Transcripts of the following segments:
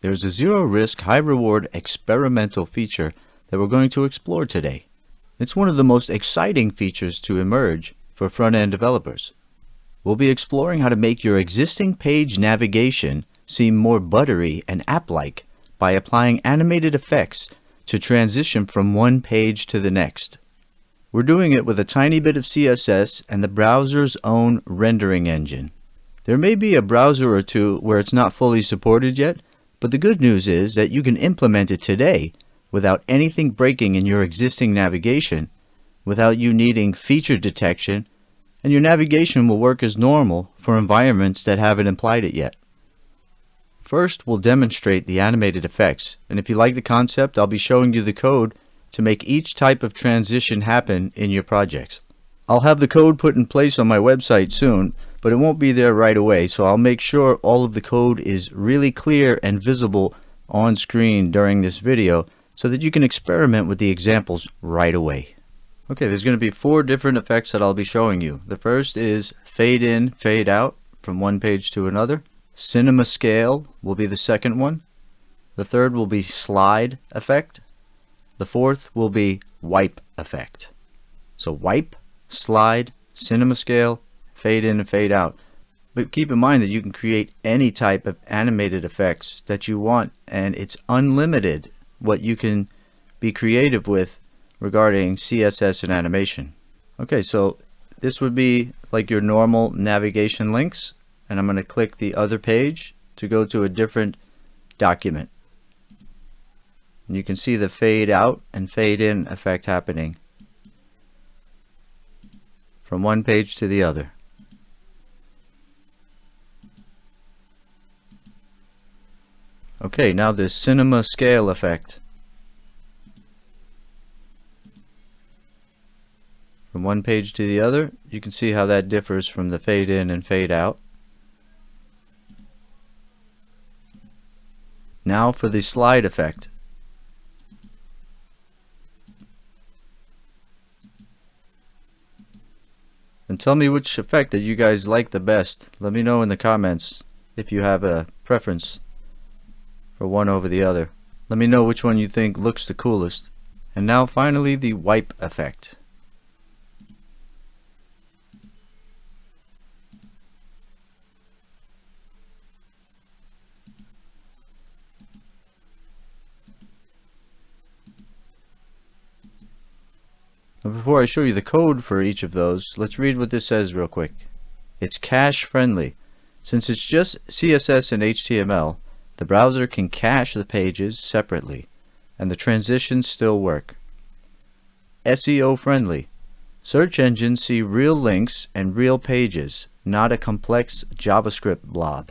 There's a zero-risk, high-reward experimental feature that we're going to explore today. It's one of the most exciting features to emerge for front-end developers. We'll be exploring how to make your existing page navigation seem more buttery and app-like by applying animated effects to transition from one page to the next. We're doing it with a tiny bit of CSS and the browser's own rendering engine. There may be a browser or two where it's not fully supported yet, but the good news is that you can implement it today without anything breaking in your existing navigation, without you needing feature detection, and your navigation will work as normal for environments that haven't applied it yet. First, we'll demonstrate the animated effects, and if you like the concept, I'll be showing you the code to make each type of transition happen in your projects. I'll have the code put in place on my website soon, but it won't be there right away, so I'll make sure all of the code is really clear and visible on screen during this video so that you can experiment with the examples right away. Okay, there's going to be 4 different effects that I'll be showing you. The first is fade in, fade out from one page to another. Cinema scale will be the second one. The third will be slide effect. The fourth will be wipe effect. So wipe, slide, cinema scale, fade in and fade out. But keep in mind that you can create any type of animated effects that you want, and it's unlimited what you can be creative with regarding CSS and animation. Okay, so this would be like your normal navigation links, and I'm going to click the other page to go to a different document. And you can see the fade out and fade in effect happening from one page to the other. Okay, now the cinema scale effect. From one page to the other, you can see how that differs from the fade in and fade out. Now for the slide effect. And tell me which effect that you guys like the best. Let me know in the comments if you have a preference for one over the other. Let me know which one you think looks the coolest. And now finally the wipe effect. Now before I show you the code for each of those, let's read what this says real quick. It's cache friendly. Since it's just CSS and HTML, the browser can cache the pages separately, and the transitions still work. SEO friendly. Search engines see real links and real pages, not a complex JavaScript blob.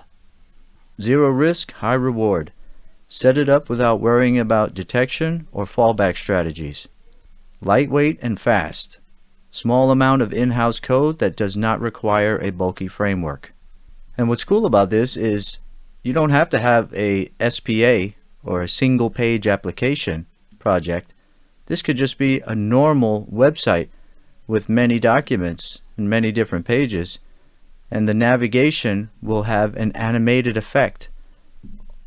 Zero risk, high reward. Set it up without worrying about detection or fallback strategies. Lightweight and fast. Small amount of in-house code that does not require a bulky framework. And what's cool about this is you don't have to have a SPA or a single page application project. This could just be a normal website with many documents and many different pages, and the navigation will have an animated effect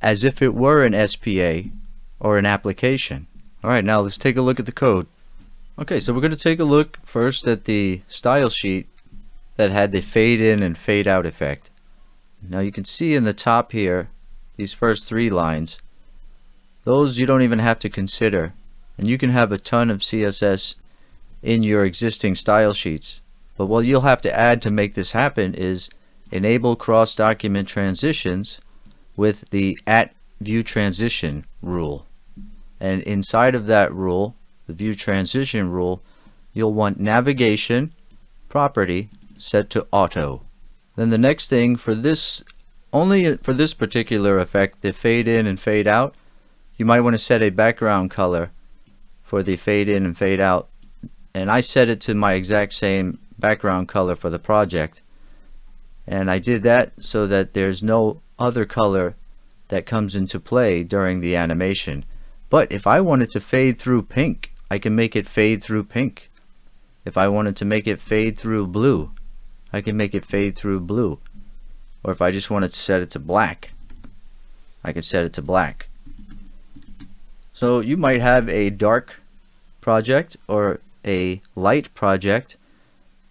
as if it were an SPA or an application. Alright, now let's take a look at the code. Okay, so we're going to take a look first at the style sheet that had the fade in and fade out effect. Now you can see in the top here, these first 3 lines, those you don't even have to consider, and you can have a ton of CSS in your existing style sheets. But what you'll have to add to make this happen is enable cross-document transitions with the @viewTransition rule. And inside of that rule, the view transition rule, you'll want navigation property set to auto. Then the next thing for this, only for this particular effect, the fade in and fade out, you might want to set a background color for the fade in and fade out. And I set it to my exact same background color for the project. And I did that so that there's no other color that comes into play during the animation. But if I wanted to fade through pink, I can make it fade through pink. If I wanted to make it fade through blue, I can make it fade through blue. Or if I just wanted to set it to black, I could set it to black. So you might have a dark project or a light project,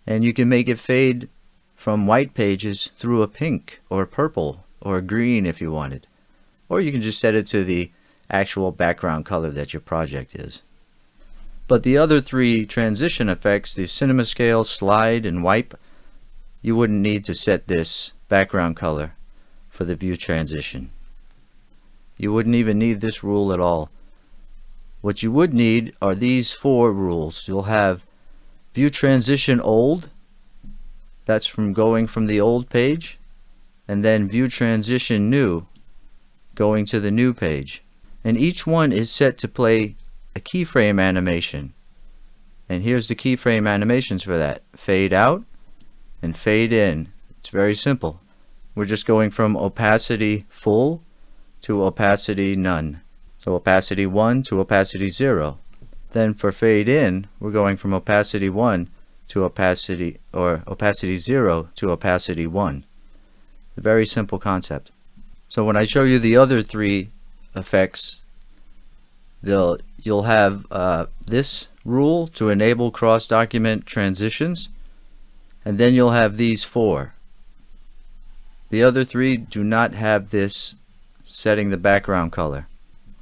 and you can make it fade from white pages through a pink or purple or green if you wanted. Or you can just set it to the actual background color that your project is. But the other three transition effects, the cinema scale, slide, and wipe, you wouldn't need to set this background color for the view transition. You wouldn't even need this rule at all. What you would need are these four rules. You'll have view transition old, that's from going from the old page, and then view transition new, going to the new page. And each one is set to play a keyframe animation. And here's the keyframe animations for that. Fade out and fade in. It's very simple. We're just going from opacity full to opacity none. So opacity 1 to opacity 0. Then for fade in, we're going from opacity 1 to opacity 0 to opacity 1. A very simple concept. So when I show you the other three effects, you'll have this rule to enable cross-document transitions, and then you'll have these four. The other three do not have this setting the background color.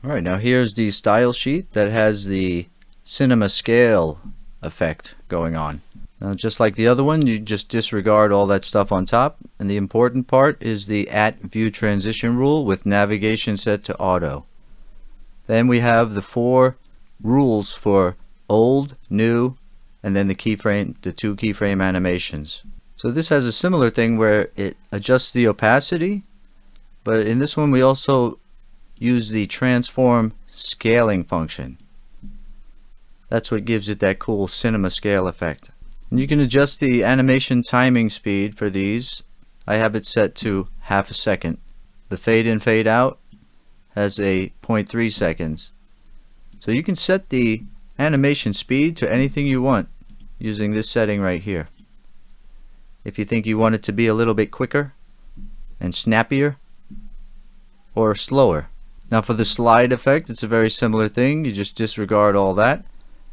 Alright, now here's the style sheet that has the cinema scale effect going on. Now, just like the other one, you just disregard all that stuff on top, and the important part is the @view transition rule with navigation set to auto. Then we have the four rules for old, new, and then the two keyframe animations. So this has a similar thing where it adjusts the opacity, but in this one we also use the transform scaling function. That's what gives it that cool cinema scale effect. And you can adjust the animation timing speed for these. I have it set to ½ a second. The fade in, fade out has a 0.3 seconds. So you can set the animation speed to anything you want using this setting right here. If you think you want it to be a little bit quicker and snappier or slower. Now for the slide effect, it's a very similar thing. You just disregard all that.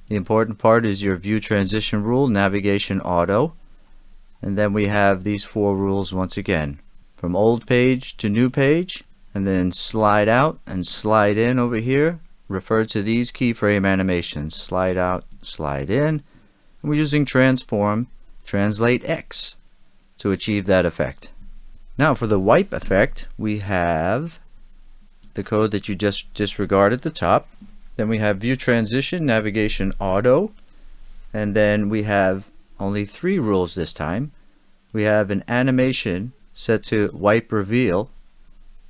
The important part is your view transition rule, navigation auto, and then we have these four rules once again. From old page to new page, and then slide out and slide in over here, refer to these keyframe animations. Slide out, slide in, and we're using transform, translate X to achieve that effect. Now for the wipe effect, we have the code that you just disregard at the top. Then we have view transition, navigation auto, and then we have only three rules this time. We have an animation set to wipe reveal,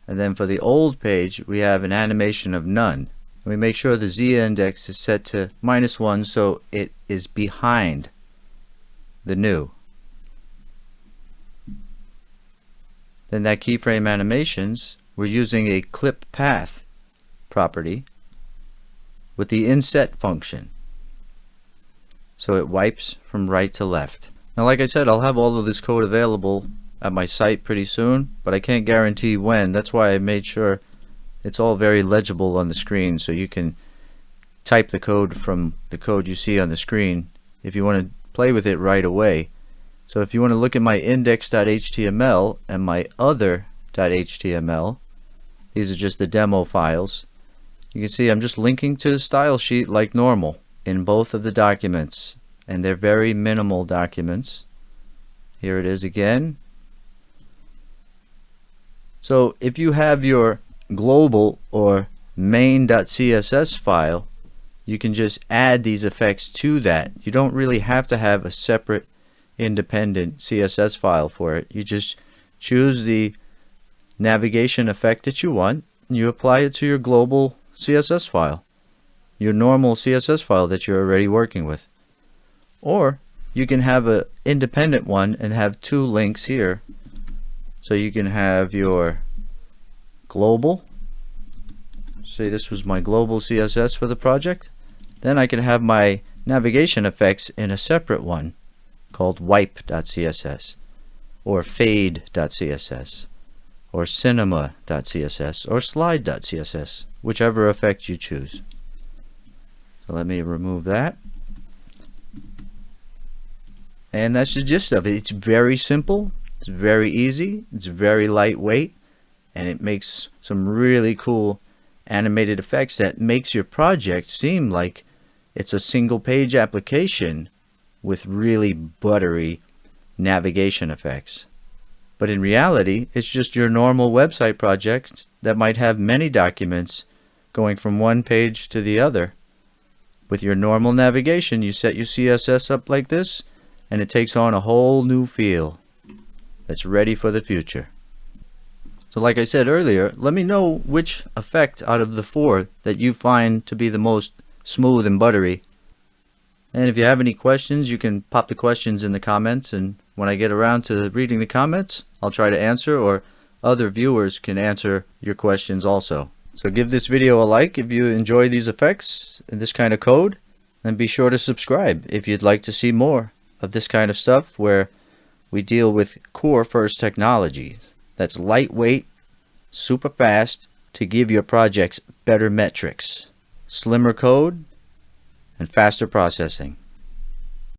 and then for the old page we have an animation of none. We make sure the Z index is set to -1 so it is behind the new. Then that keyframe animations, we're using a clip path property with the inset function. So it wipes from right to left. Now like I said, I'll have all of this code available at my site pretty soon, but I can't guarantee when. That's why I made sure it's all very legible on the screen, so you can type the code from the code you see on the screen if you want to play with it right away. So if you want to look at my index.html and my other.html, these are just the demo files. You can see I'm just linking to the style sheet like normal in both of the documents, and they're very minimal documents. Here it is again. So if you have your global or main.css file, you can just add these effects to that. You don't really have to have a separate independent CSS file for it. You just choose the navigation effect that you want and you apply it to your global CSS file, your normal CSS file that you're already working with. Or you can have an independent one and have two links here. So you can have your global, say this was my global CSS for the project, then I can have my navigation effects in a separate one called wipe.css or fade.css or cinema.css, or slide.css, whichever effect you choose. So let me remove that. And that's the gist of it. It's very simple, it's very easy, it's very lightweight, and it makes some really cool animated effects that makes your project seem like it's a single page application with really buttery navigation effects. But in reality, it's just your normal website project that might have many documents going from one page to the other. With your normal navigation, you set your CSS up like this, and it takes on a whole new feel that's ready for the future. So like I said earlier, let me know which effect out of the 4 that you find to be the most smooth and buttery. And if you have any questions, you can pop the questions in the comments, and when I get around to reading the comments, I'll try to answer, or other viewers can answer your questions also. So give this video a like if you enjoy these effects and this kind of code, and be sure to subscribe if you'd like to see more of this kind of stuff where we deal with core first technologies that's lightweight, super fast to give your projects better metrics, slimmer code, and faster processing.